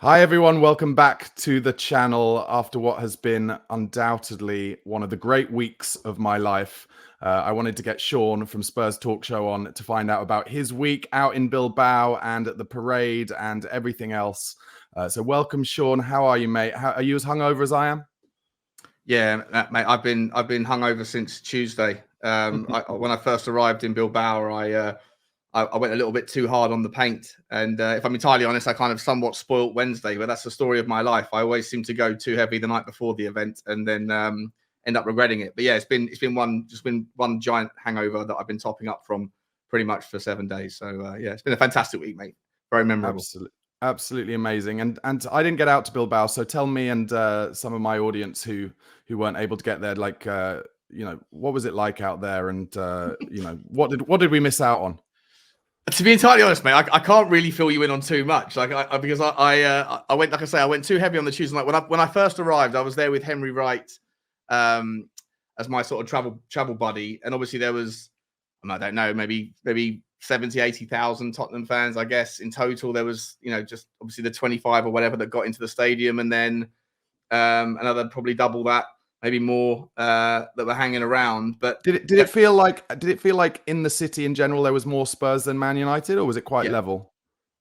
Hi everyone, welcome back to the channel after what has been undoubtedly one of the great weeks of my life. I wanted to get Sean from Spurs Talk Show on to find out about his week out in Bilbao and at the parade and everything else. So welcome, Sean. How are you, mate? Are you as hungover as I am? Yeah, mate. I've been hungover since Tuesday. When I first arrived in Bilbao, I went a little bit too hard on the paint, and if I'm entirely honest, I kind of somewhat spoilt Wednesday. But that's the story of my life. I always seem to go too heavy the night before the event, and then end up regretting it. But yeah, it's been one giant hangover that I've been topping up from pretty much for 7 days. So yeah, it's been a fantastic week, mate. Very memorable. Absolutely amazing. And I didn't get out to Bilbao, so tell me and some of my audience who weren't able to get there, like what was it like out there, and what did we miss out on? To be entirely honest, mate, I can't really fill you in on too much, because I went, like I say, I went too heavy on the Tuesday night. When I first arrived, I was there with Henry Wright as my sort of travel buddy, and obviously there was, I don't know, maybe 70, 80,000 Tottenham fans, I guess. In total, there was, just obviously the 25 or whatever that got into the stadium, and then another probably double that, maybe more, that were hanging around. But did it feel like in the city in general there was more Spurs than Man United, or was it quite level?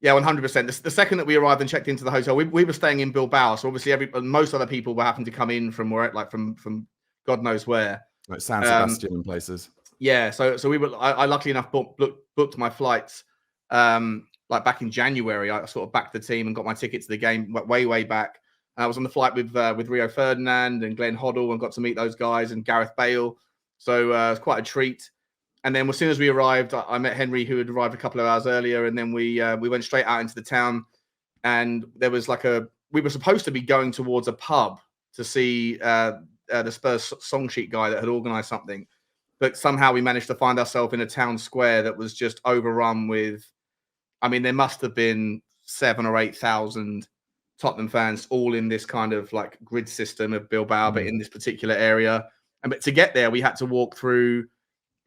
Yeah, 100%. The second that we arrived and checked into the hotel, we were staying in Bilbao, so obviously most other people were having to come in from where, like from God knows where, like San Sebastian and places. Yeah, so we were. I luckily enough booked my flights. Like back in January, I sort of backed the team and got my ticket to the game way back. And I was on the flight with Rio Ferdinand and Glenn Hoddle, and got to meet those guys and Gareth Bale. So it was quite a treat. And then as soon as we arrived, I met Henry, who had arrived a couple of hours earlier, and then we went straight out into the town. And there was we were supposed to be going towards a pub to see the Spurs song sheet guy that had organised something. But somehow we managed to find ourselves in a town square that was just overrun with, I mean, there must have been 7,000 or 8,000 Tottenham fans, all in this kind of like grid system of Bilbao, but in this particular area. But to get there, we had to walk through,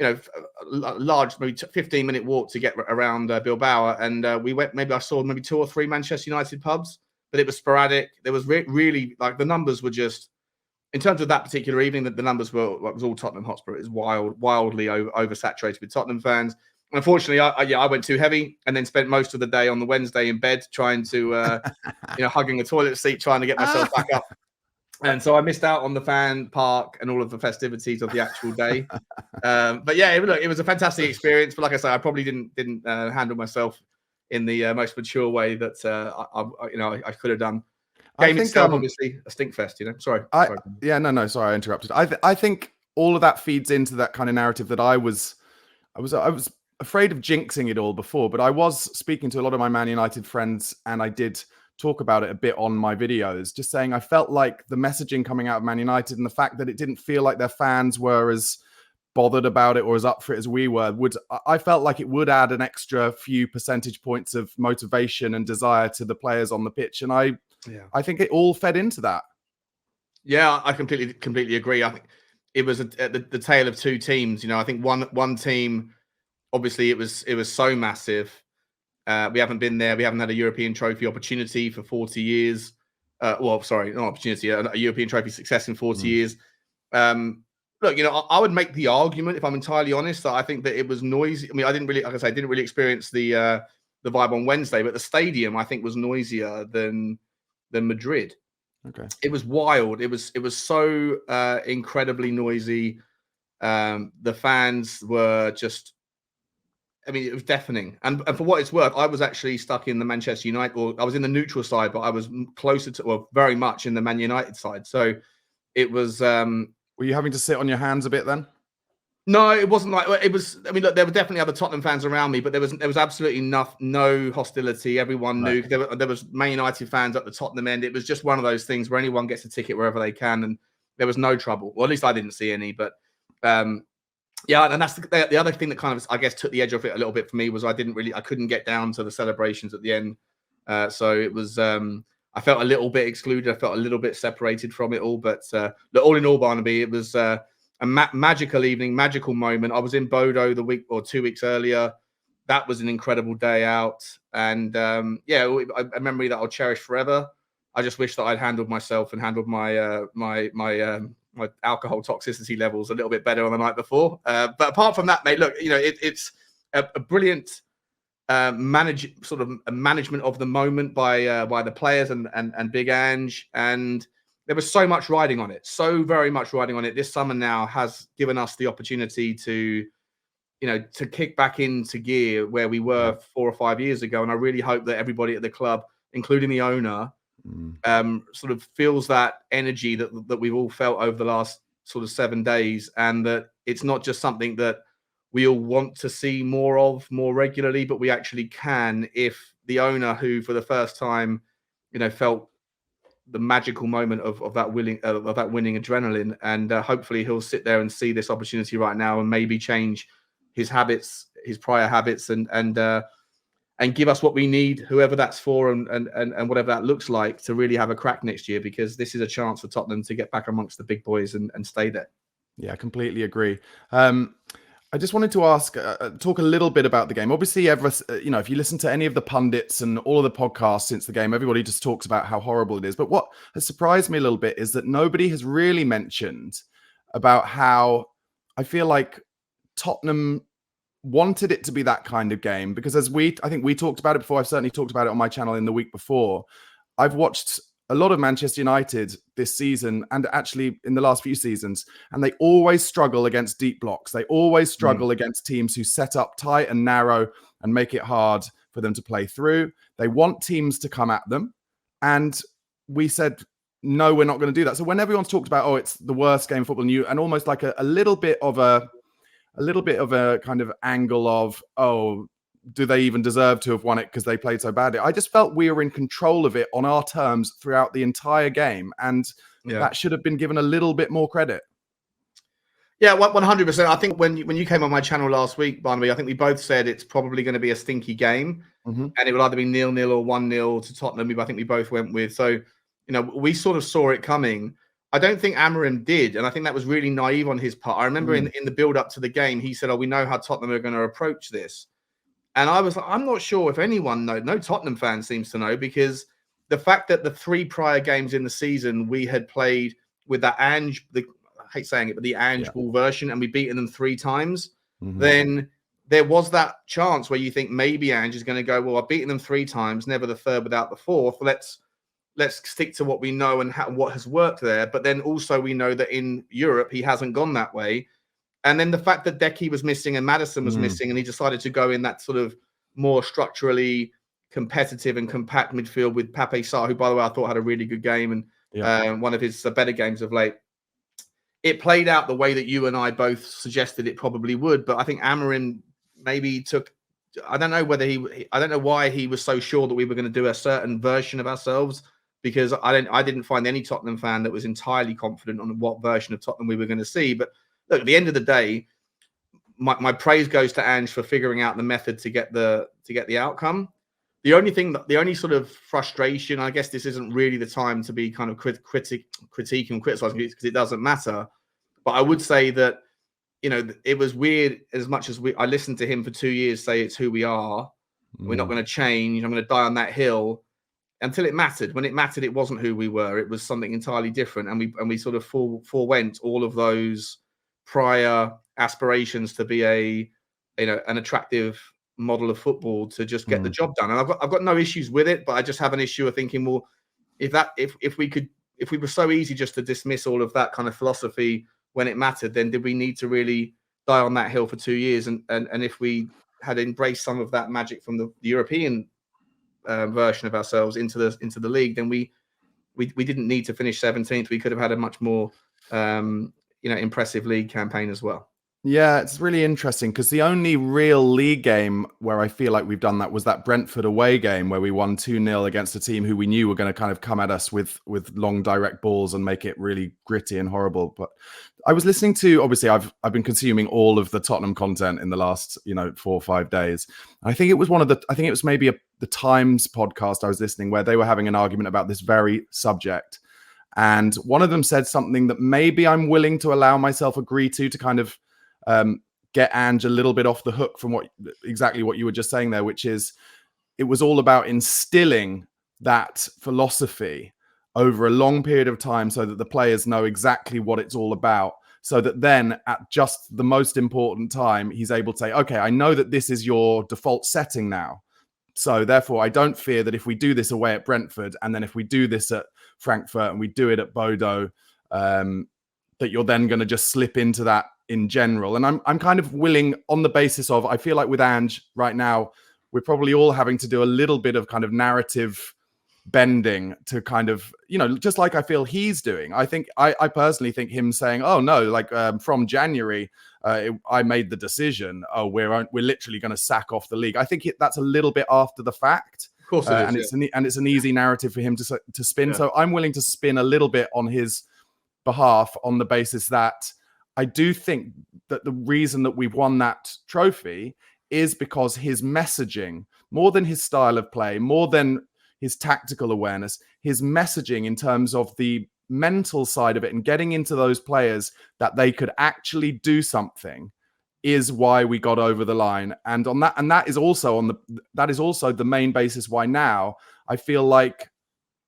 a large, maybe 15-minute walk to get around Bilbao. And we went, I saw maybe 2 or 3 Manchester United pubs, but it was sporadic. There was really, like, the numbers were just, in terms of that particular evening, that the numbers were, it was all Tottenham Hotspur. It was wildly oversaturated with Tottenham fans. Unfortunately, I went too heavy, and then spent most of the day on the Wednesday in bed trying to, hugging a toilet seat, trying to get myself back up. And so I missed out on the fan park and all of the festivities of the actual day. But yeah, it was a fantastic experience. But like I say, I probably didn't handle myself in the most mature way that I could have done. Game itself, obviously, a stink fest. Sorry. Sorry, I interrupted. I think all of that feeds into that kind of narrative that I was afraid of jinxing it all before, but I was speaking to a lot of my Man United friends, and I did talk about it a bit on my videos, just saying I felt like the messaging coming out of Man United and the fact that it didn't feel like their fans were as bothered about it or as up for it as we were, I felt like it would add an extra few percentage points of motivation and desire to the players on the pitch. And I think it all fed into that. Yeah, I completely agree. I think it was the tale of two teams. I think one team, obviously, it was so massive. We haven't been there. We haven't had a European trophy opportunity for 40 years. Sorry, not opportunity, a European trophy success in 40 years. Look, I would make the argument, if I'm entirely honest, that I think that it was noisy. I mean, I didn't really experience the vibe on Wednesday, but the stadium, I think, was noisier than Madrid. Okay. It was wild. It was so incredibly noisy. The fans were just, I mean, it was deafening. And for what it's worth, I was actually stuck in the Manchester United, or I was in the neutral side, but I was closer to, well, very much in the Man United side. So it was. Were you having to sit on your hands a bit then? No, it wasn't like it was. I mean, look, there were definitely other Tottenham fans around me, but there was absolutely no hostility. Everyone knew there was Man United fans at the Tottenham end. It was just one of those things where anyone gets a ticket wherever they can, and there was no trouble. Well, at least I didn't see any. But yeah, and that's the other thing that kind of, I guess, took the edge off it a little bit for me was I couldn't get down to the celebrations at the end. So it was. I felt a little bit excluded. I felt a little bit separated from it all. But all in all, Barnaby, it was a magical evening, magical moment. I was in Bodo the week or 2 weeks earlier. that was an incredible day out. And a memory that I'll cherish forever. I just wish that I'd handled myself and handled my my alcohol toxicity levels a little bit better on the night before. But apart from that, mate, look, it's a brilliant management of the moment by the players and Big Ange, and there was so much riding on it, so very much riding on it. This summer now has given us the opportunity to kick back into gear where we were 4 or 5 years ago, and I really hope that everybody at the club, including the owner, sort of feels that energy that we've all felt over the last sort of 7 days, and that it's not just something that we all want to see more of more regularly, but we actually can if the owner, who for the first time, felt the magical moment of that winning adrenaline, and hopefully he'll sit there and see this opportunity right now and maybe change his habits, his prior habits, and give us what we need, whoever that's for, and whatever that looks like, to really have a crack next year, because this is a chance for Tottenham to get back amongst the big boys and stay there. Yeah, I completely agree. I just wanted to ask, talk a little bit about the game. Obviously, if you listen to any of the pundits and all of the podcasts since the game, everybody just talks about how horrible it is. But what has surprised me a little bit is that nobody has really mentioned about how I feel like Tottenham wanted it to be that kind of game. Because I think we talked about it before. I've certainly talked about it on my channel in the week before. I've watched a lot of Manchester United this season, and actually in the last few seasons, and they always struggle against deep blocks. They always struggle against teams who set up tight and narrow and make it hard for them to play through. They want teams to come at them. And we said, no, we're not going to do that. So when everyone's talked about, it's the worst game of football, and almost like a little bit of a kind of angle of, do they even deserve to have won it because they played so badly? I just felt we were in control of it on our terms throughout the entire game, and that should have been given a little bit more credit. Yeah, 100%. I think when you came on my channel last week, Barnaby, I think we both said it's probably going to be a stinky game, and it will either be 0-0 or 1-0 to Tottenham. I think we both went with. So, we sort of saw it coming. I don't think Amorim did, and I think that was really naive on his part. I remember in the build-up to the game, he said, we know how Tottenham are going to approach this. And I was like, I'm not sure if anyone knows. No Tottenham fan seems to know, because the fact that the 3 prior games in the season we had played with that Ange, I hate saying it, but the Ange ball version, and we beaten them 3 times, then there was that chance where you think maybe Ange is going to go, I've beaten them 3 times, never the third without the fourth. Let's stick to what we know and what has worked there. But then also we know that in Europe, he hasn't gone that way. And then the fact that Decky was missing and Maddison was missing, and he decided to go in that sort of more structurally competitive and compact midfield with Pape Sarr, who, by the way, I thought had a really good game and one of his better games of late. It played out the way that you and I both suggested it probably would. But I think Amorim maybe took, I don't know why he was so sure that we were going to do a certain version of ourselves, because I didn't find any Tottenham fan that was entirely confident on what version of Tottenham we were going to see. But look, at the end of the day, my praise goes to Ange for figuring out the method to get the outcome. The only sort of frustration, I guess this isn't really the time to be kind of critiquing and criticizing, because it doesn't matter. But I would say that, it was weird, as much as I listened to him for 2 years say it's who we are. We're not going to change. I'm going to die on that hill. Until it mattered. When it mattered, it wasn't who we were. It was something entirely different. And we sort of forewent all of those prior aspirations to be an attractive model of football to just get the job done. And I've got no issues with it, but I just have an issue of thinking, well, if we were so easy just to dismiss all of that kind of philosophy when it mattered, then did we need to really die on that hill for 2 years? And if we had embraced some of that magic from the European version of ourselves into the league, then we didn't need to finish 17th. We could have had a much more impressive league campaign as well. Yeah, it's really interesting, because the only real league game where I feel like we've done that was that Brentford away game where we won 2-0 against a team who we knew were going to kind of come at us with long direct balls and make it really gritty and horrible. But I was listening to, obviously I've been consuming all of the Tottenham content in the last 4 or 5 days. I think it was maybe the Times podcast I was listening, where they were having an argument about this very subject. And one of them said something that maybe I'm willing to allow myself agree to kind of get Ange a little bit off the hook from exactly what you were just saying there, which is it was all about instilling that philosophy over a long period of time so that the players know exactly what it's all about. So that then at just the most important time, he's able to say, okay, I know that this is your default setting now. So therefore, I don't fear that if we do this away at Brentford, and then if we do this at Frankfurt and we do it at Bodo, that you're then going to just slip into that in general. And I'm kind of willing on the basis of, I feel like with Ange right now, we're probably all having to do a little bit of kind of narrative bending to kind of, just like I feel he's doing. I think I personally think him saying, oh no, like from January, I made the decision. Oh, we're literally going to sack off the league. I think that's a little bit after the fact. Of course it is, and it's an easy narrative for him to spin. Yeah. So I'm willing to spin a little bit on his behalf on the basis that I do think that the reason that we've won that trophy is because his messaging, more than his style of play, more than his tactical awareness, his messaging in terms of the mental side of it and getting into those players that they could actually do something is why we got over the line. And on that, and that is also the main basis why now I feel like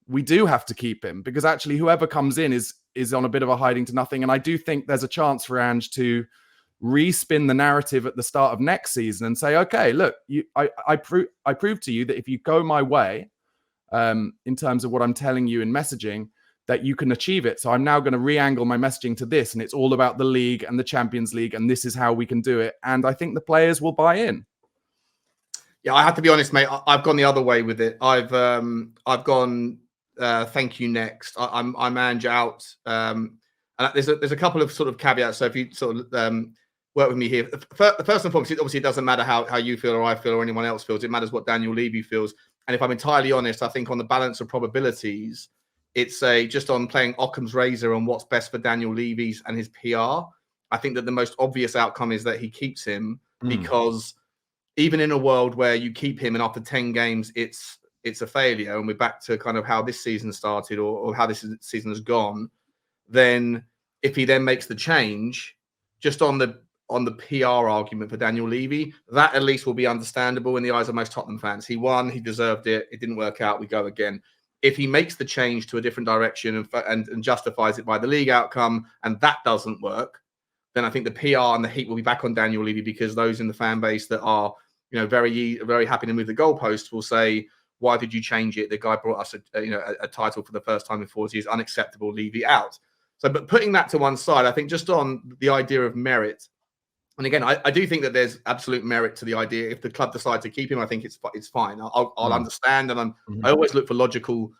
we do have to keep him, because actually whoever comes in is on a bit of a hiding to nothing. And I do think there's a chance for Ange to respin the narrative at the start of next season and say, okay, look, I prove to you that if you go my way, in terms of what I'm telling you in messaging, that you can achieve it. So I'm now going to re-angle my messaging to this, and it's all about the league and the Champions League, and this is how we can do it. And I think the players will buy in. Yeah, I have to be honest, mate. I've gone the other way with it. I've gone thank you next. I'm Ange out. And there's a couple of sort of caveats. So if you sort of work with me here, first and foremost, obviously it doesn't matter how you feel or I feel or anyone else feels. It matters what Daniel Levy feels. And if I'm entirely honest, I think on the balance of probabilities, it's just on playing Occam's razor on what's best for Daniel Levy's and his PR. I think that the most obvious outcome is that he keeps him, because even in a world where you keep him and after 10 games, it's a failure, and we're back to kind of how this season started or how this season has gone, then if he then makes the change, just on the PR argument for Daniel Levy, that at least will be understandable in the eyes of most Tottenham fans. He won, he deserved it, it didn't work out, we go again. If he makes the change to a different direction and justifies it by the league outcome, and that doesn't work, then I think the PR and the heat will be back on Daniel Levy, because those in the fan base that are, very, very happy to move the goalposts will say, why did you change it? The guy brought us a title for the first time in 40 years. Unacceptable. Levy out. So, but putting that to one side, I think just on the idea of merit, and again, I do think that there's absolute merit to the idea. If the club decide to keep him, I think it's fine. I'll understand, and I always look for logical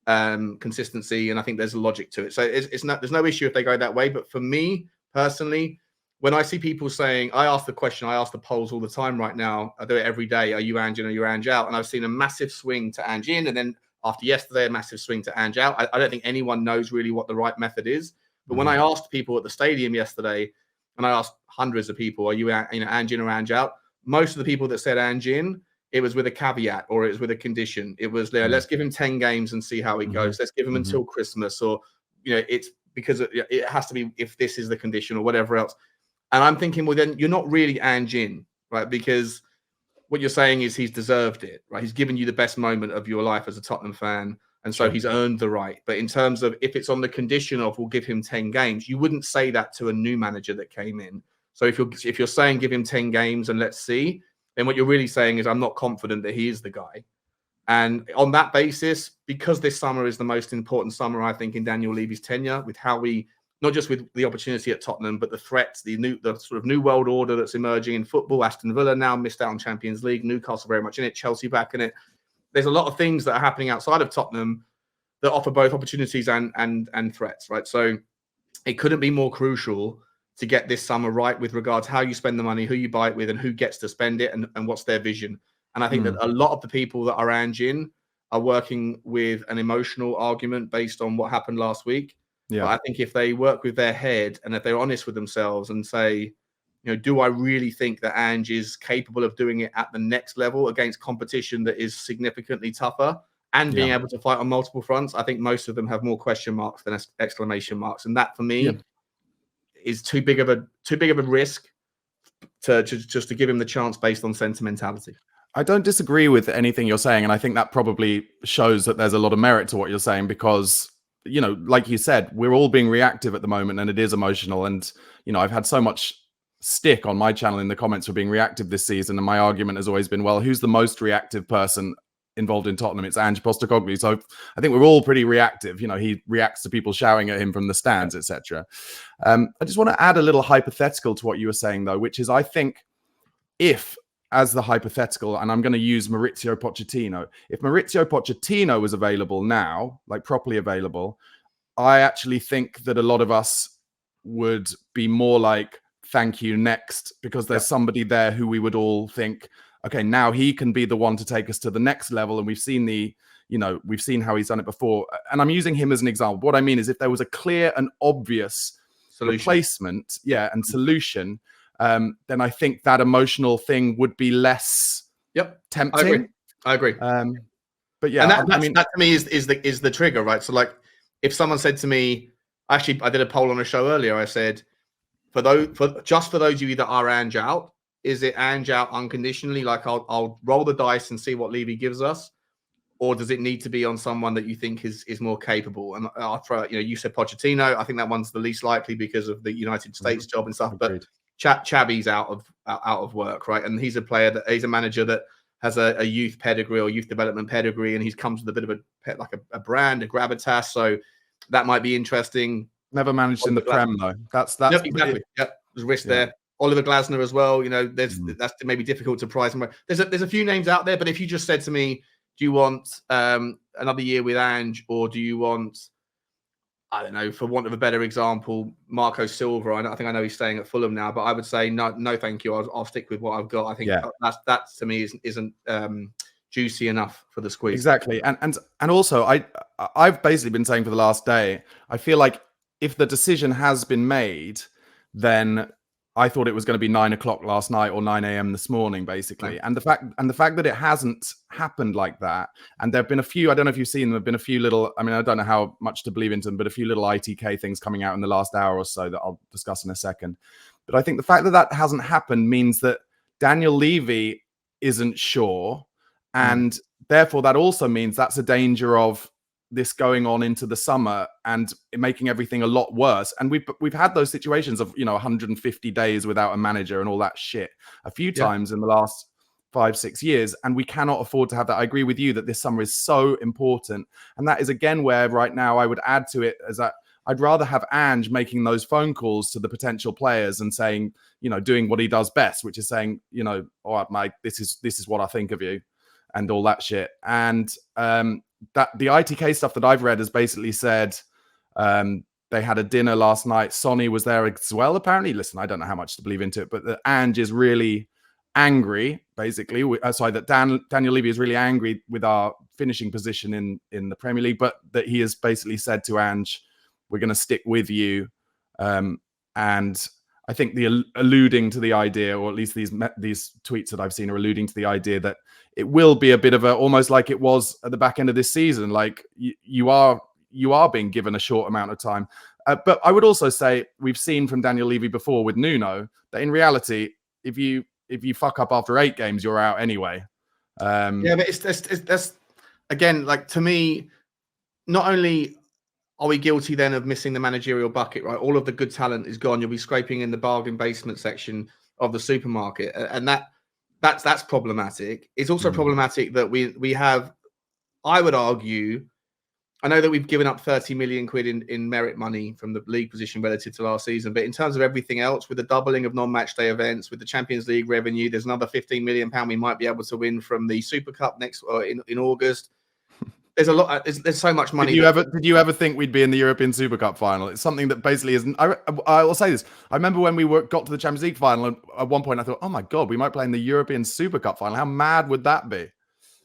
consistency, and I think there's a logic to it. So there's no issue if they go that way. But for me personally, when I see people saying, I ask the question, I ask the polls all the time right now. I do it every day. Are you Ange in or are you Ange out? And I've seen a massive swing to Ange in, and then after yesterday, a massive swing to Ange out. I don't think anyone knows really what the right method is. But when I asked people at the stadium yesterday, and I asked hundreds of people, are you Ange in or Ange out? Most of the people that said Ange in, it was with a caveat or it was with a condition. It was, let's give him 10 games and see how he goes. Let's give him until Christmas, or, it's because it has to be if this is the condition or whatever else. And I'm thinking, well, then you're not really Ange in, right? Because what you're saying is he's deserved it, right? He's given you the best moment of your life as a Tottenham fan. And so he's earned the right. But in terms of if it's on the condition of we'll give him 10 games, you wouldn't say that to a new manager that came in. So if you're saying give him 10 games and let's see, then what you're really saying is I'm not confident that he is the guy. And on that basis, because this summer is the most important summer, I think, in Daniel Levy's tenure, with how we, not just with the opportunity at Tottenham, but the threats, the sort of new world order that's emerging in football. Aston Villa now missed out on Champions League, Newcastle very much in it, Chelsea back in it. There's a lot of things that are happening outside of Tottenham that offer both opportunities and threats, right? So it couldn't be more crucial to get this summer right with regards to how you spend the money, who you buy it with, and who gets to spend it, and what's their vision. And I think that a lot of the people that are Ange in are working with an emotional argument based on what happened last week. Yeah. But I think if they work with their head and if they're honest with themselves and say, do I really think that Ange is capable of doing it at the next level against competition that is significantly tougher and being able to fight on multiple fronts? I think most of them have more question marks than exclamation marks. And that for me is too big of a risk just to give him the chance based on sentimentality. I don't disagree with anything you're saying, and I think that probably shows that there's a lot of merit to what you're saying because, you know, like you said, we're all being reactive at the moment and it is emotional. And, you know, I've had so much stick on my channel in the comments for being reactive this season, and my argument has always been, well, who's the most reactive person involved in Tottenham? It's Ange Postecoglou. So I think we're all pretty reactive. You know, he reacts to people shouting at him from the stands, etc. I just want to add a little hypothetical to what you were saying, though, which is I think if, as the hypothetical, and I'm going to use Maurizio Pochettino, if Maurizio Pochettino was available now, like properly available, I actually think that a lot of us would be more like, thank you, next, because there's somebody there who we would all think, okay, now he can be the one to take us to the next level. And we've seen we've seen how he's done it before. And I'm using him as an example. What I mean is if there was a clear and obvious replacement, and solution, then I think that emotional thing would be less tempting. I agree. But yeah, and that to me is the trigger, right? So like, if someone said to me, actually, I did a poll on a show earlier. I said, for those of you that are Ange out, is it Ange out unconditionally? Like I'll roll the dice and see what Levy gives us, or does it need to be on someone that you think is more capable? And I'll throw, you said Pochettino. I think that one's the least likely because of the United States job and stuff. But Xavi's out of work, right? And he's a manager that has a youth pedigree or youth development pedigree, and he's comes with a bit of a brand, a gravitas. So that might be interesting. Never managed in the Prem though. That's exactly. Yeah, there's risk there. Oliver Glasner as well. That's maybe difficult to price. There's a few names out there, but if you just said to me, do you want another year with Ange, or do you want, I don't know, for want of a better example, Marco Silva? I think I know he's staying at Fulham now, but I would say no, thank you. I'll stick with what I've got. I think that to me isn't juicy enough for the squeeze. Exactly, and also I've basically been saying for the last day, I feel like if the decision has been made, then I thought it was going to be 9 o'clock last night or 9 a.m. this morning, basically. And the fact that it hasn't happened like that, and there have been a few, I don't know if you've seen them, there have been a few little, I mean, I don't know how much to believe into them, but a few little ITK things coming out in the last hour or so that I'll discuss in a second. But I think the fact that that hasn't happened means that Daniel Levy isn't sure. And therefore, that also means that's a danger of this going on into the summer and making everything a lot worse. And we've had those situations of 150 days without a manager and all that shit a few times in the last 5-6 years, and we cannot afford to have that. I agree with you that this summer is so important, and that is again where right now I would add to it as that I'd rather have Ange making those phone calls to the potential players and saying, doing what he does best, which is saying, all right, Mike, this is what I think of you and all that shit. And that the ITK stuff that I've read has basically said they had a dinner last night. Sonny was there as well, apparently. Listen, I don't know how much to believe into it, but that Ange is really angry, basically. That Daniel Levy is really angry with our finishing position in the Premier League, but that he has basically said to Ange, we're going to stick with you. And I think the alluding to the idea, or at least these tweets that I've seen are alluding to the idea that it will be a bit of almost like it was at the back end of this season. Like you are being given a short amount of time. But I would also say we've seen from Daniel Levy before with Nuno that in reality, if you fuck up after 8 games, you're out anyway. But that's again, like, to me, not only are we guilty then of missing the managerial bucket, right? All of the good talent is gone. You'll be scraping in the bargain basement section of the supermarket, and that's problematic. It's also problematic that we have, I would argue, I know that we've given up 30 million quid in merit money from the league position relative to last season, but in terms of everything else, with the doubling of non-match day events, with the Champions League revenue, there's another 15 million pound we might be able to win from the Super Cup in August. There's a lot. There's so much money. Did you ever think we'd be in the European Super Cup final? It's something that basically isn't. I will say this. I remember when we got to the Champions League final, and at one point I thought, oh my God, we might play in the European Super Cup final. How mad would that be?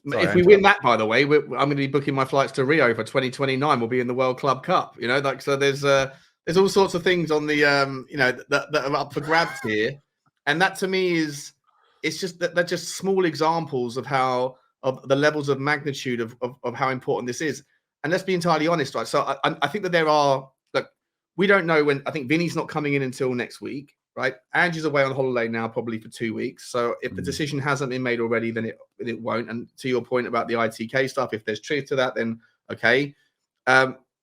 Sorry, if we win that, by the way, I'm going to be booking my flights to Rio for 2029. We'll be in the World Club Cup. So there's all sorts of things on the that are up for grabs here, and that to me it's just that they're just small examples of the levels of magnitude of how important this is. And let's be entirely honest, right? So I think that there are, we don't know when. I think Vinny's not coming in until next week. right? Ange is away on holiday now, probably for 2 weeks. So if the decision hasn't been made already, then it won't. And to your point about the ITK stuff, if there's truth to that, then okay.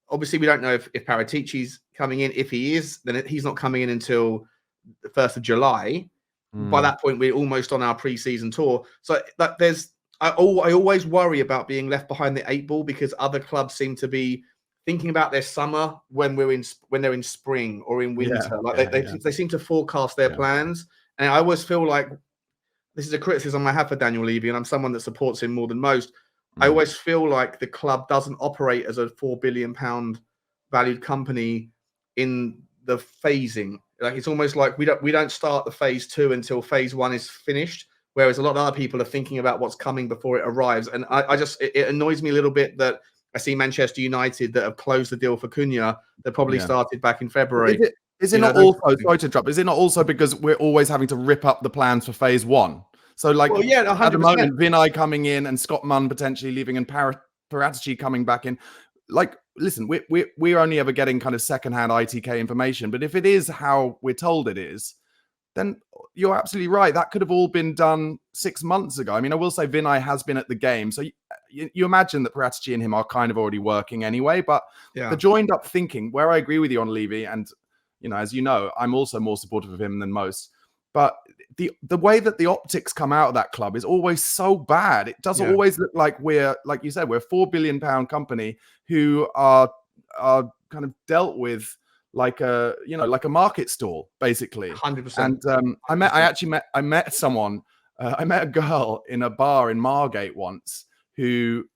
Obviously, we don't know if Paratici's coming in. If he is, then he's not coming in until the 1st of July. By that point, we're almost on our pre-season tour. So that I always worry about being left behind the 8 ball, because other clubs seem to be thinking about their summer when they're in spring or in winter. They seem to forecast their plans. And I always feel like this is a criticism I have for Daniel Levy, and I'm someone that supports him more than most. I always feel like the club doesn't operate as a £4 billion valued company in the phasing. Like, it's almost like we don't start the phase 2 until phase 1 is finished, whereas a lot of other people are thinking about what's coming before it arrives. And it annoys me a little bit that I see Manchester United that have closed the deal for Cunha that probably started back in February. Is it not also, sorry to interrupt, is it not also because we're always having to rip up the plans for phase 1? So, like, well, yeah, 100%. At the moment, Vinay coming in and Scott Munn potentially leaving and Paratici coming back in. Like, listen, we're only ever getting kind of secondhand ITK information. But if it is how we're told it is, then you're absolutely right. That could have all been done 6 months ago. I mean, I will say Vinay has been at the game. So you imagine that Paratici and him are kind of already working anyway. But the joined up thinking, where I agree with you on Levy, and, you know, as you know, I'm also more supportive of him than most. But the way that the optics come out of that club is always so bad. It doesn't always look like we're, like you said, we're a £4 billion company who are kind of dealt with like a market stall, basically. 100%. And I met someone. I met a girl in a bar in Margate once who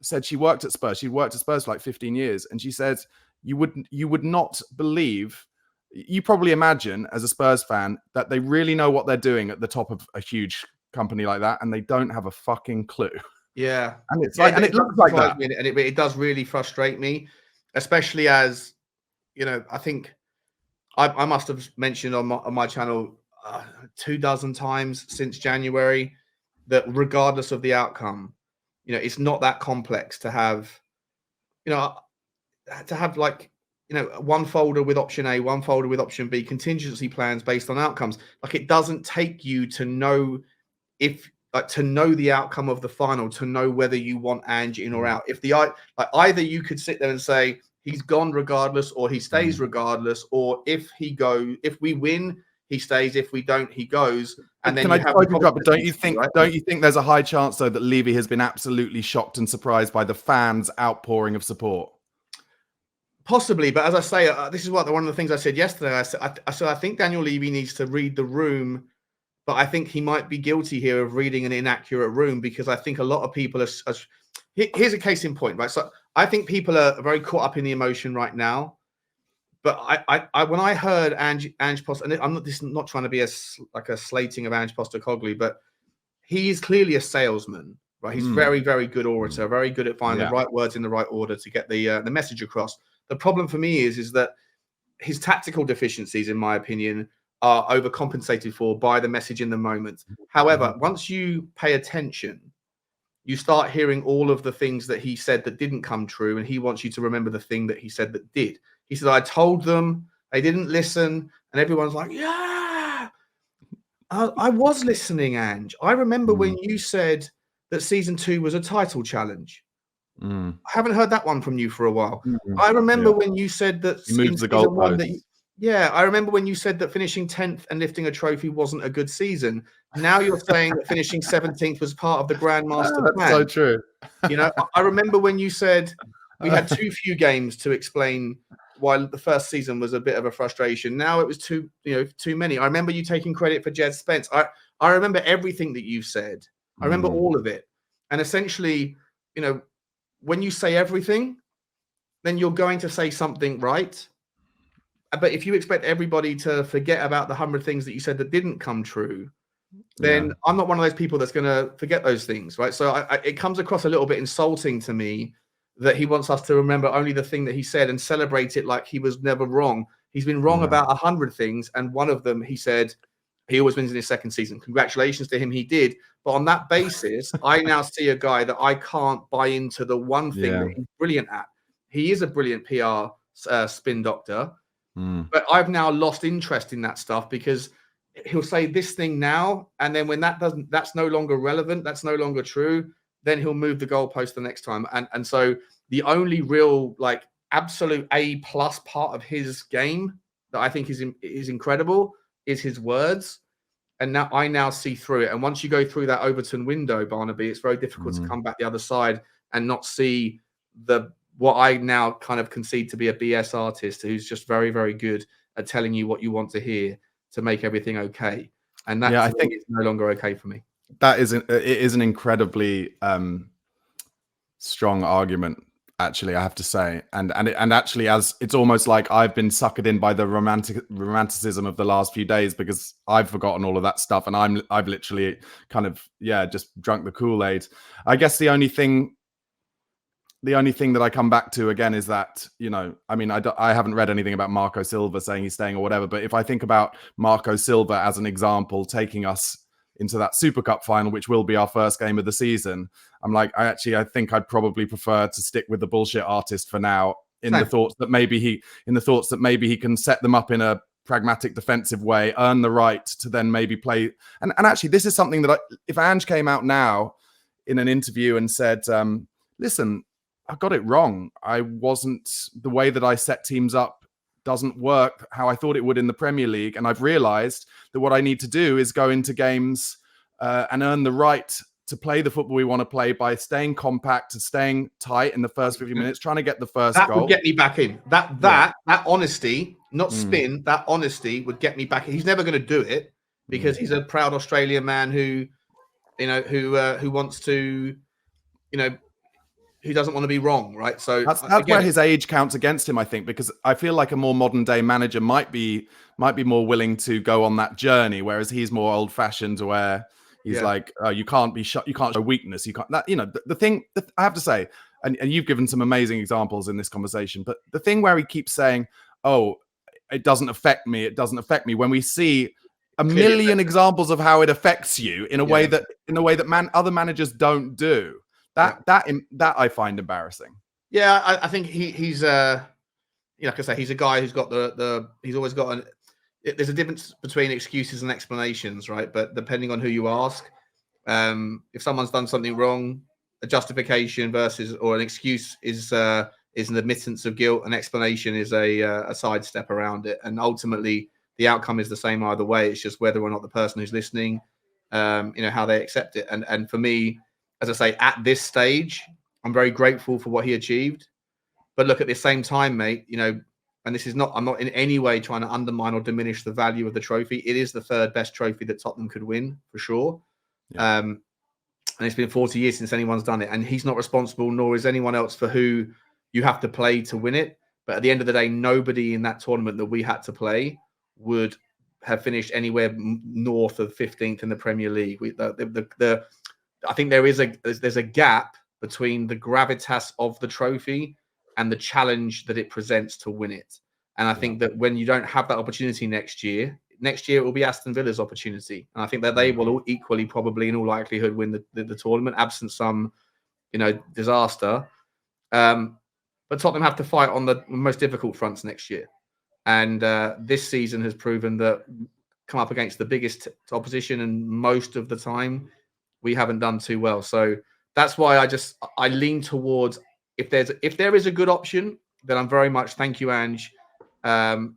said she worked at Spurs. She worked at Spurs for like 15 years, and she said you would not believe. You probably imagine, as a Spurs fan, that they really know what they're doing at the top of a huge company like that, and they don't have a fucking clue. Yeah, and it's like, and it looks like that, and it does really frustrate me, especially as, you know, I think I must have mentioned on my channel 24 times since January that regardless of the outcome, you know, it's not that complex to have, you know, like, you know, one folder with option A, one folder with option B, contingency plans based on outcomes. Like, it doesn't take you to know to know the outcome of the final, to know whether you want Ange in or out. If either you could sit there and say he's gone regardless, or he stays regardless, or if we win, he stays. If we don't, he goes. And then don't you think there's a high chance though that Levy has been absolutely shocked and surprised by the fans' outpouring of support? Possibly, but as I say, this is one of the things I said yesterday. I think Daniel Levy needs to read the room, but I think he might be guilty here of reading an inaccurate room, because I think a lot of people are. Here's a case in point, right? So I think people are very caught up in the emotion right now. But I when I heard Ange Postecoglou, and this is not trying to be a slating of Ange Postecoglou, but he's clearly a salesman, right? He's very, very good orator, very good at finding the right words in the right order to get the message across. The problem for me is that his tactical deficiencies, in my opinion, are overcompensated for by the message in the moment. However, once you pay attention, you start hearing all of the things that he said that didn't come true, and he wants you to remember the thing that he said that did. He said, I told them, they didn't listen, and everyone's like, yeah, I was listening, Ange. I remember when you said that season 2 was a title challenge. I haven't heard that one from you for a while. I remember when you said that he moves the goalposts. I remember when you said that finishing 10th and lifting a trophy wasn't a good season. Now you're saying that finishing 17th was part of the Grandmaster plan. So true. You know, I remember when you said we had too few games to explain why the first season was a bit of a frustration. Now it was too many. I remember you taking credit for Jed Spence. I remember everything that you've said. I remember all of it. And essentially, you know, when you say everything, then you're going to say something right. But if you expect everybody to forget about the 100 things that you said that didn't come true, then I'm not one of those people that's going to forget those things, right? So it comes across a little bit insulting to me that he wants us to remember only the thing that he said and celebrate it like he was never wrong. He's been wrong about 100 things, and one of them, he said, he always wins in his second season. Congratulations to him, he did. But on that basis, I now see a guy that I can't buy into the one thing that he's brilliant at. He is a brilliant PR spin doctor, But I've now lost interest in that stuff because he'll say this thing now, and then when that's no longer relevant, that's no longer true, then he'll move the goalpost the next time. And so the only real like absolute A+ part of his game that I think is incredible is his words. And now I see through it. And once you go through that Overton window, Barnaby, it's very difficult to come back the other side and not see what I now kind of concede to be a BS artist who's just very, very good at telling you what you want to hear to make everything okay. And that I think is no longer okay for me. That is it is an incredibly strong argument, actually, I have to say. And actually, as it's almost like I've been suckered in by the romanticism of the last few days, because I've forgotten all of that stuff, and I've literally kind of just drunk the Kool-Aid. I guess the only thing that I come back to again is that, I mean, I haven't read anything about Marco Silva saying he's staying or whatever, but if I think about Marco Silva as an example, taking us into that Super Cup final, which will be our first game of the season, I'm like, I think I'd probably prefer to stick with the bullshit artist for now, in the thoughts that maybe he can set them up in a pragmatic defensive way, earn the right to then maybe play. And actually, this is something that if Ange came out now in an interview and said, listen, I got it wrong. The way that I set teams up doesn't work how I thought it would in the Premier League. And I've realized that what I need to do is go into games and earn the right to play the football we want to play by staying compact and staying tight in the first 50 minutes, trying to get the first goal. That would get me back in. That honesty, not spin, that honesty would get me back in. He's never going to do it because he's a proud Australian man who wants to, who doesn't want to be wrong, right? So that's where his age counts against him, I think, because I feel like a more modern day manager might be more willing to go on that journey, whereas he's more old fashioned, where he's like, oh, you can't show weakness. You can't. The thing that I have to say, and you've given some amazing examples in this conversation, but the thing where he keeps saying, oh, it doesn't affect me. It doesn't affect me. When we see a million examples of how it affects you in a way that other managers don't do. That I find embarrassing. Yeah, I think he's like I say, he's a guy who's got he's always got there's a difference between excuses and explanations, right? But depending on who you ask, if someone's done something wrong, a justification or an excuse is an admittance of guilt. An explanation is a sidestep around it, and ultimately the outcome is the same either way. It's just whether or not the person who's listening, how they accept it. And for me, as I say, at this stage, I'm very grateful for what he achieved. But look, at the same time, mate, and I'm not in any way trying to undermine or diminish the value of the trophy. It is the third best trophy that Tottenham could win, for sure. Yeah. And it's been 40 years since anyone's done it. And he's not responsible, nor is anyone else, for who you have to play to win it. But at the end of the day, nobody in that tournament that we had to play would have finished anywhere north of 15th in the Premier League. I think there's a gap between the gravitas of the trophy and the challenge that it presents to win it. And I think that when you don't have that opportunity next year it will be Aston Villa's opportunity. And I think that they will all equally, probably in all likelihood, win the tournament, absent some, disaster. But Tottenham have to fight on the most difficult fronts next year. And this season has proven that come up against the biggest opposition, and most of the time we haven't done too well. So that's why I lean towards, if there is a good option, then I'm very much, thank you, Ange.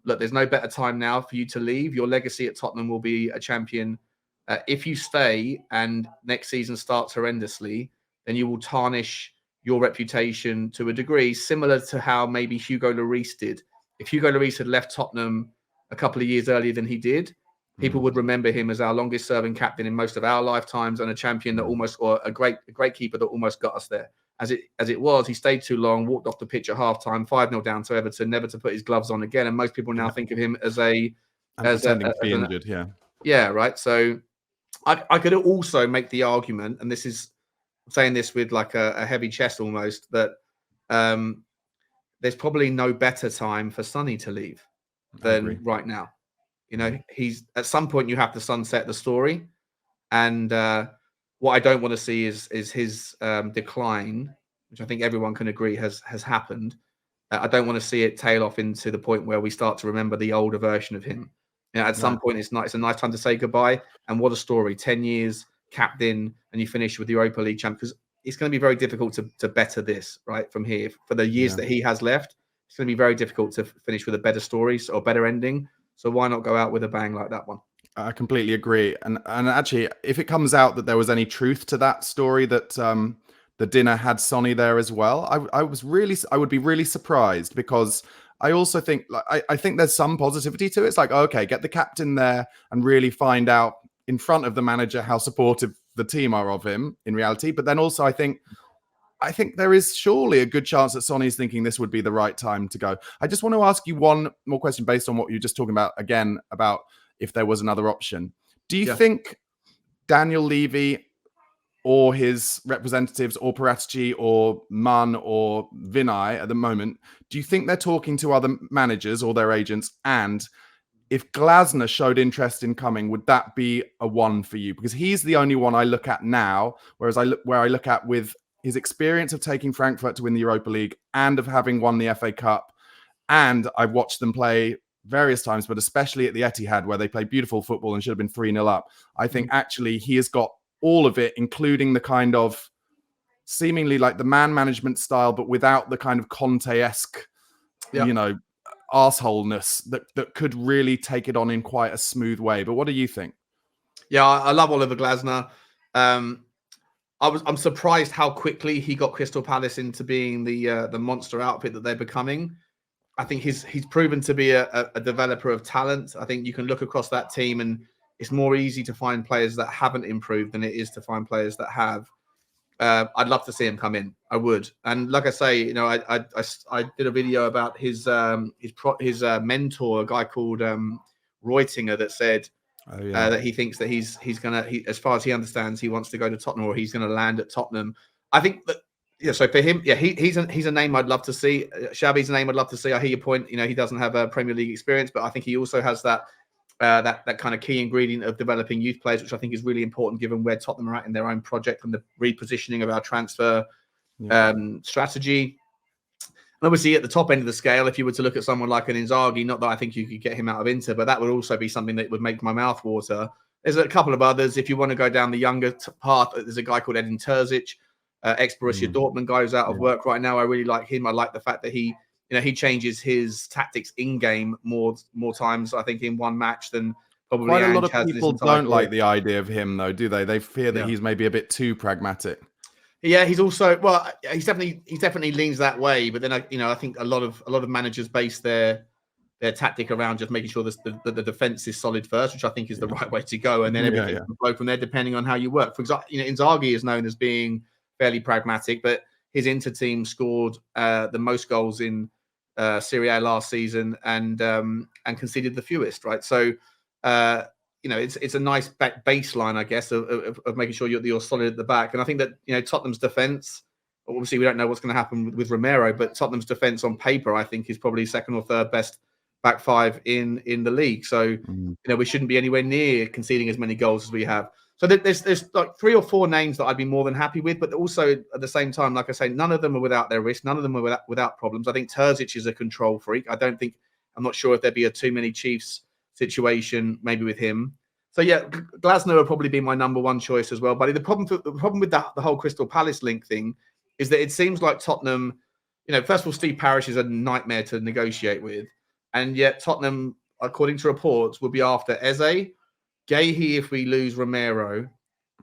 Look, there's no better time now for you to leave. Your legacy at Tottenham will be a champion. If you stay and next season starts horrendously, then you will tarnish your reputation to a degree similar to how maybe Hugo Lloris did. If Hugo Lloris had left Tottenham a couple of years earlier than he did, people would remember him as our longest serving captain in most of our lifetimes, and a champion that or a great keeper that almost got us there. As it was, he stayed too long, walked off the pitch at halftime, 5-0 down to Everton, never to put his gloves on again. And most people now think of him as injured. Yeah, right. So I could also make the argument, and this is saying this with like a heavy chest almost, that there's probably no better time for Sonny to leave than right now. He's at some point you have to sunset the story, and what I don't want to see is his decline, which I think everyone can agree has happened. I don't want to see it tail off into the point where we start to remember the older version of him. At some point, it's a nice time to say goodbye. And what a story! 10 years captain, and you finish with the Europa League champ, because it's going to be very difficult to better this right from here for the years that he has left. It's going to be very difficult to finish with a better story or better ending. So why not go out with a bang like that one? I completely agree. And actually, if it comes out that there was any truth to that story, that the dinner had Sonny there as well, I would be really surprised, because I also think, like, I think there's some positivity to it. It's like, okay, get the captain there and really find out in front of the manager how supportive the team are of him in reality. But then also, I think there is surely a good chance that Sonny's thinking this would be the right time to go. I just want to ask you one more question based on what you were just talking about again, about if there was another option. Do you think Daniel Levy or his representatives, or Paratici or Munn or Vinay at the moment, do you think they're talking to other managers or their agents? And if Glasner showed interest in coming, would that be a one for you? Because he's the only one I look at now, whereas I look at with his experience of taking Frankfurt to win the Europa League and of having won the FA Cup. And I've watched them play various times, but especially at the Etihad, where they play beautiful football and should have been 3-0 up. I think actually he has got all of it, including the kind of seemingly like the man management style, but without the kind of Conte-esque, arseholeness that could really take it on in quite a smooth way. But what do you think? Yeah, I love Oliver Glasner. I'm surprised how quickly he got Crystal Palace into being the monster outfit that they're becoming. I think he's proven to be a developer of talent. I think you can look across that team, and it's more easy to find players that haven't improved than it is to find players that have. I'd love to see him come in. I would. And like I say, I did a video about his mentor, a guy called Reutinger, that said that he thinks that he's gonna, as far as he understands, he wants to go to Tottenham, or he's going to land at Tottenham. I think that. Yeah, so for him, he's a name I'd love to see. Xabi's a name I'd love to see. I hear your point. He doesn't have a Premier League experience, but I think he also has that kind of key ingredient of developing youth players, which I think is really important given where Tottenham are at in their own project and the repositioning of our transfer strategy. And obviously, at the top end of the scale, if you were to look at someone like an Inzaghi, not that I think you could get him out of Inter, but that would also be something that would make my mouth water. There's a couple of others. If you want to go down the younger path, there's a guy called Edin Terzic. Ex-Borussia Dortmund guy who's out of work right now. I really like him. I like the fact that he changes his tactics in game more times, I think, in one match than probably quite Ange a lot of people don't like the idea of him, though, do they? They fear that he's maybe a bit too pragmatic. Yeah, he's also he definitely leans that way. But then I think a lot of managers base their tactic around just making sure that the defense is solid first, which I think is the right way to go, and then everything can flow from there depending on how you work. For example, Inzaghi is known as being fairly pragmatic, but his Inter team scored the most goals in Serie A last season and conceded the fewest, right? So it's a nice baseline, I guess, of making sure you're solid at the back. And I think that Tottenham's defense, obviously we don't know what's going to happen with Romero, but Tottenham's defense on paper, I think, is probably second or third best back five in the league. So we shouldn't be anywhere near conceding as many goals as we have. So there's like 3 or 4 names that I'd be more than happy with, but also at the same time, like I say, none of them are without their risk. None of them are without problems. I think Terzic is a control freak. I'm not sure if there'd be a too many Chiefs situation maybe with him. So yeah, Glasner would probably be my number one choice as well. But the problem with the whole Crystal Palace link thing is that it seems like Tottenham, first of all, Steve Parish is a nightmare to negotiate with, and yet Tottenham, according to reports, will be after Eze, Gahey if we lose Romero,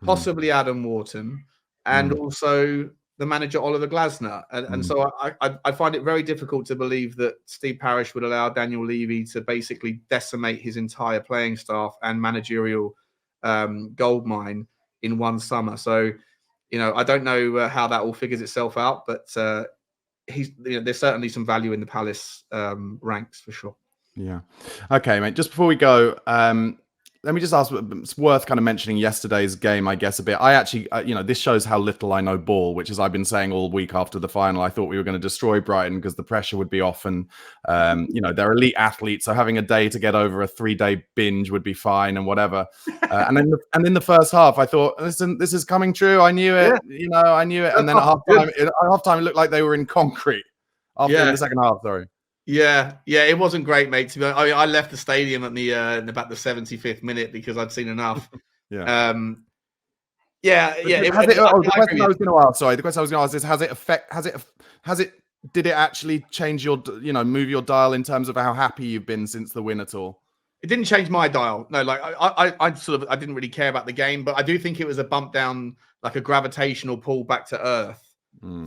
possibly Adam Wharton, and also the manager Oliver Glasner. And so I find it very difficult to believe that Steve Parish would allow Daniel Levy to basically decimate his entire playing staff and managerial goldmine in one summer. So, I don't know how that all figures itself out, but there's certainly some value in the Palace ranks for sure. Yeah. Okay, mate. Just before we go, let me just ask, it's worth kind of mentioning yesterday's game, I guess, a bit. I actually, this shows how little I know ball, which is I've been saying all week after the final. I thought we were going to destroy Brighton because the pressure would be off, and, they're elite athletes. So having a day to get over a 3-day binge would be fine and whatever. And in the first half, I thought, listen, this is coming true. I knew it, I knew it. And then at halftime, it looked like they were in concrete. in the second half. Sorry. Yeah, it wasn't great, mate. To be honest, I left the stadium at the in about the 75th minute because I'd seen enough. Yeah. The question I was going to ask. Sorry, the question I was going to ask is: did it actually change your, move your dial in terms of how happy you've been since the win at all? It didn't change my dial. No, like I didn't really care about the game, but I do think it was a bump down, like a gravitational pull back to earth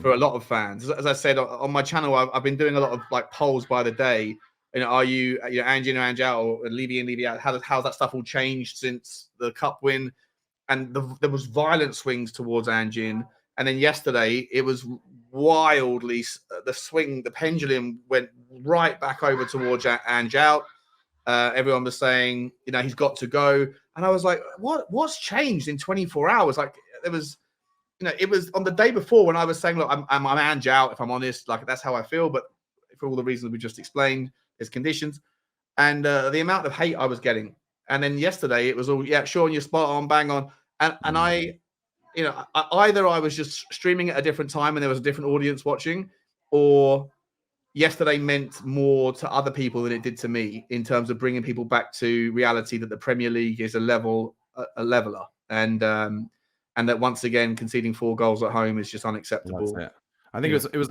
for a lot of fans. As I said on my channel, I've been doing a lot of like polls by the day. Are you Ange in, Ange out, or Levy in, Levy out? How's that stuff all changed since the cup win? And there was violent swings towards Ange in, and then yesterday it was wildly the pendulum went right back over towards Ange out. Everyone was saying, he's got to go. And I was like, what's changed in 24 hours? Like there was, it was on the day before when I was saying, look, I'm Ange out, if I'm honest, like that's how I feel. But for all the reasons we just explained, there's conditions. And the amount of hate I was getting. And then yesterday it was all, Sean, you're spot on, bang on. And I, either I was just streaming at a different time and there was a different audience watching, or yesterday meant more to other people than it did to me in terms of bringing people back to reality that the Premier League is a leveler, and that once again conceding 4 goals at home is just unacceptable. I think it was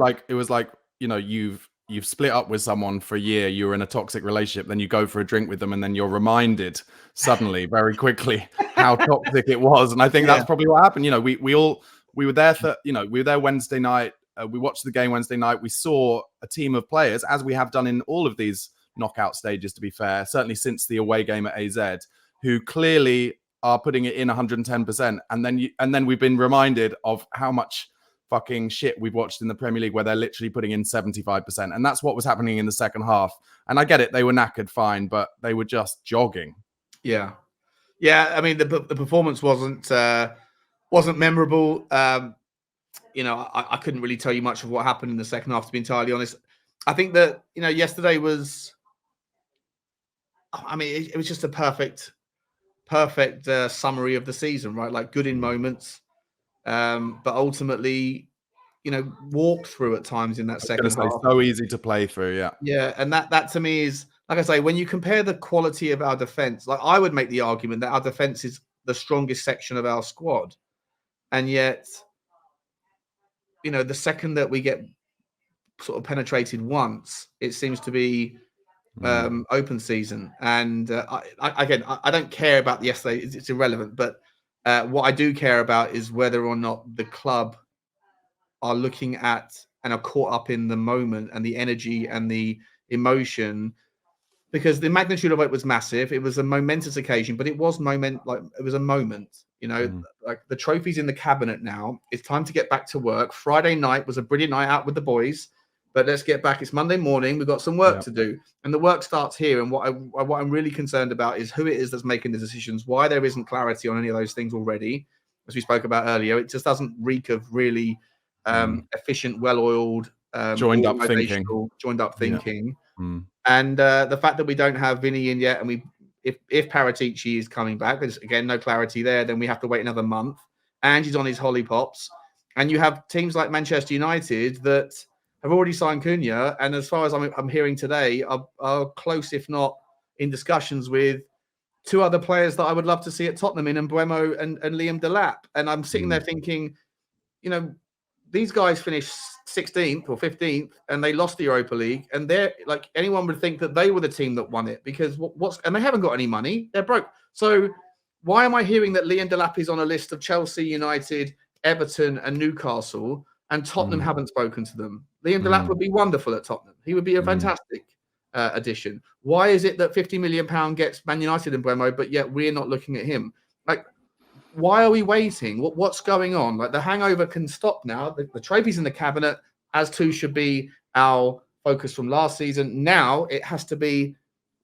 like you've split up with someone for a year, you're in a toxic relationship, then you go for a drink with them, and then you're reminded suddenly very quickly how toxic it was. And I think that's probably what happened. We were there we were there Wednesday night. We watched the game Wednesday night. We saw a team of players, as we have done in all of these knockout stages, to be fair, certainly since the away game at AZ, who clearly are putting it in 110%. And then we've been reminded of how much fucking shit we've watched in the Premier League where they're literally putting in 75%. And that's what was happening in the second half. And I get it. They were knackered, fine, but they were just jogging. Yeah. I mean, the performance wasn't memorable. I couldn't really tell you much of what happened in the second half, to be entirely honest. I think that, yesterday was, it was just a perfect summary of the season, right? Like good in moments, but ultimately, walked through at times in that second half. So easy to play through, yeah. Yeah, and that to me is, like I say, when you compare the quality of our defense, like I would make the argument that our defense is the strongest section of our squad, and yet, the second that we get sort of penetrated once, it seems to be open season. And I don't care about yesterday; it's irrelevant. But what I do care about is whether or not the club are looking at and are caught up in the moment and the energy and the emotion, because the magnitude of it was massive. It was a momentous occasion, but it was a moment. Like the trophy's in the cabinet now. It's time to get back to work. Friday night was a brilliant night out with the boys, but let's get back. It's Monday morning. We've got some work to do, and the work starts here. And what I'm really concerned about is who it is that's making the decisions, why there isn't clarity on any of those things already. As we spoke about earlier, it just doesn't reek of really efficient, well-oiled, joined up thinking. Yeah. And the fact that we don't have Vinny in yet, and if Paratici is coming back, there's again no clarity there, then we have to wait another month. Ange's on his hollypops, and you have teams like Manchester United that have already signed Cunha, and as far as I'm hearing today, are close, if not in discussions with 2 other players that I would love to see at Tottenham in Mbeumo and Liam Delap. And I'm sitting there thinking, these guys finished 16th or 15th and they lost the Europa League, and they're like, anyone would think that they were the team that won it, because and they haven't got any money, they're broke. So why am I hearing that Liam Delap is on a list of Chelsea, United, Everton and Newcastle, and Tottenham haven't spoken to them? Liam Delap would be wonderful at Tottenham. He would be a fantastic addition. Why is it that £50 million gets Man United and Mbeumo, but yet we're not looking at him? Like, why are we waiting? What's going on? Like, the hangover can stop now. The trophy's in the cabinet, as too should be our focus from last season. Now it has to be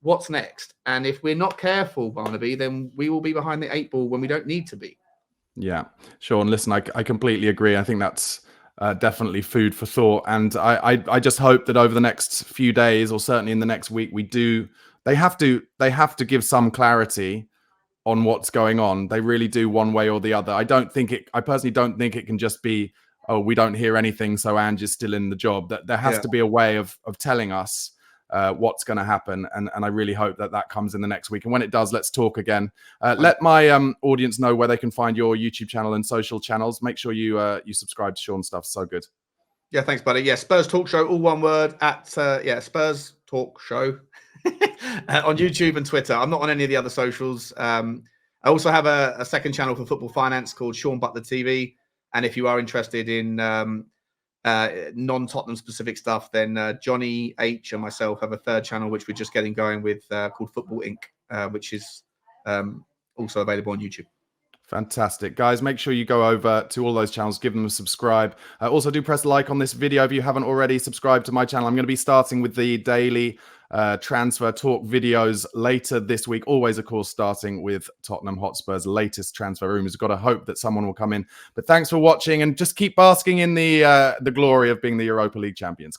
what's next. And if we're not careful, Barnaby, then we will be behind the 8 ball when we don't need to be. Yeah. Sean, listen, I completely agree. I think that's definitely food for thought. And I just hope that over the next few days, or certainly in the next week, they have to give some clarity on what's going on. They really do, one way or the other. I personally don't think it can just be, oh, we don't hear anything, so Ange is still in the job. That there has to be a way of telling us what's going to happen, and I really hope that comes in the next week. And when it does, let's talk again. Let my audience know where they can find your YouTube channel and social channels. Make sure you subscribe to Sean's stuff. So good. Yeah, thanks, buddy. Yeah, Spurs Talk Show, all one word, at Spurs Talk Show on YouTube and Twitter. I'm not on any of the other socials. I also have a second channel for football finance called Sean Butler TV. And if you are interested in non-Tottenham specific stuff, then Johnny H and myself have a third channel which we're just getting going with called Football Inc., which is also available on YouTube. Fantastic. Guys, make sure you go over to all those channels, give them a subscribe. Also, do press like on this video if you haven't already subscribed to my channel. I'm going to be starting with the daily transfer talk videos later this week. Always, of course, starting with Tottenham Hotspur's latest transfer rumors. We've got to hope that someone will come in. But thanks for watching, and just keep basking in the glory of being the Europa League champions.